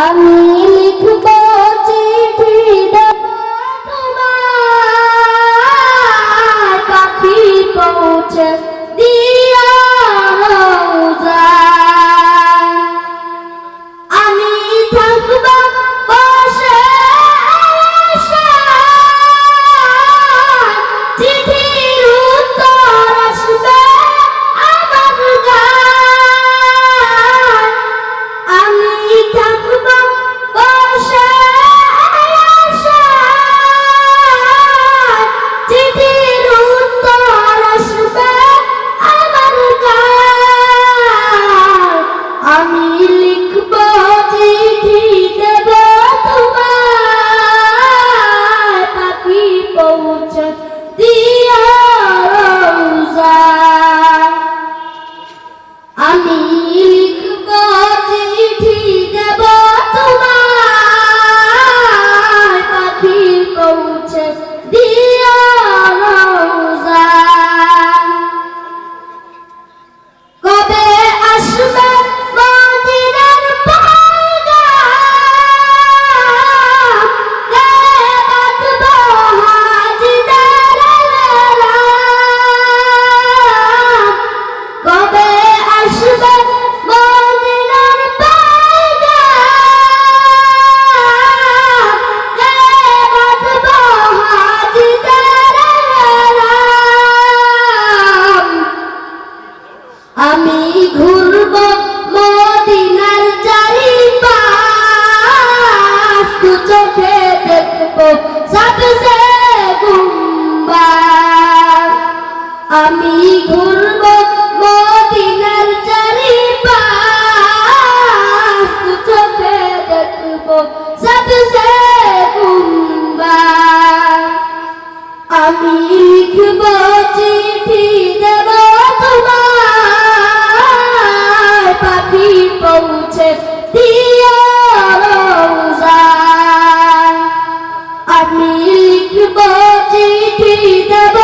আমি লিখব চিঠি দেব তোমার, পাখি পৌঁছে দিও রওজায়। আমি থাকব বসে আশায়, চিঠির উত্তর আসবে আমার গায়। আমি থাকব বসে আশায়, চিঠির উত্তর আসবে আমার গায়। আমি লিখব চিঠি দেব তোমার, পাখি পৌঁছে দিও রওজায়। আমি লিখব চিঠি দেব তোমার, পাখি পৌঁছে দিও রওজায়। কবে আসবে মদিনার পয়গাম, গায়ে বাঁধব হাজিদের এহরাম। কবে আসবে মদিনার পয়গাম, গায়ে বাঁধব হাজিদের এহরাম। আমি ঘুরব মদিনার চারিপাশ, দু চোখে দেখব সবচে গুম্বাদ। আমি ঘুরব মদিনার চারিপাশ, দু চোখে দেখব সবচে গুম্বাদ। আমি লিখব চিঠি দেব তোমার, পাখি পৌঁছে দিও রওজায়। আমি লিখব চিঠি দেব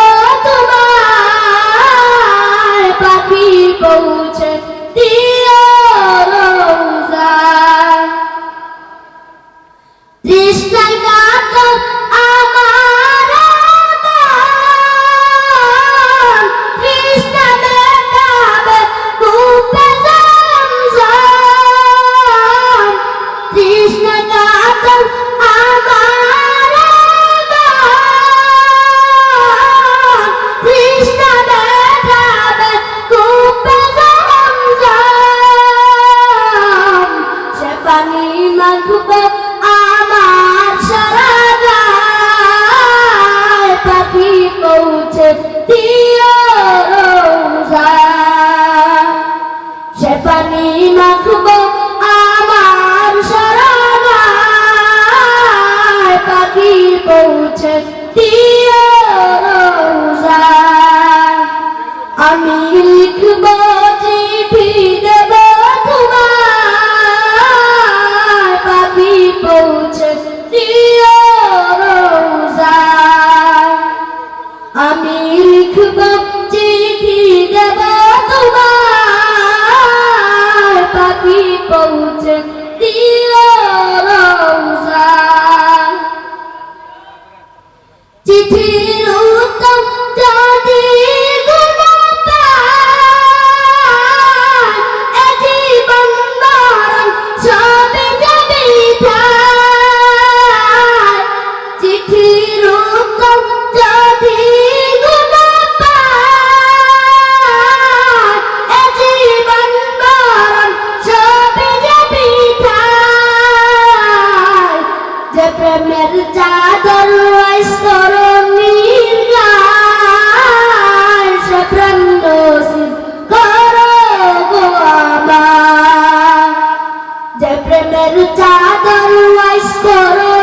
তোমার, পাখি পৌঁছে দিও রওজায়। তৃষ্ণায় কাতর আমার মন, তৃষ্ণা মেটাবে কূপে জমজম। তৃষ্ণা কাতর আমার মন, তৃষ্ণা মেটাবে কূপে জমজম। সে পানি মাখব আমার সারা গায়, পাখি পৌঁছে দিও রওজায়। সে পানি মাখব আমার সারা গায়, পাখি পৌঁছে দিও রওজায়। আমি লিখব চিঠি দেব তোমার, পাখি পৌঁছে দিও রওজায়। আমি লিখব চিঠি দেব তোমার, পাখি পৌঁছে দিও রওজায়। চিঠির উত্তর যদি গুনা পাই, এ জীবন মরণ সবে যাবে ঠায়। চিঠির উত্তর যদি গুনা পাই, এ জীবন মরণ সবে যাবে ঠায়। যে প্রেমের চাদর স্তরণীর গায়, সে প্রেম নসিব করো গো আমার। যে প্রেমের চাদর স্তরণীর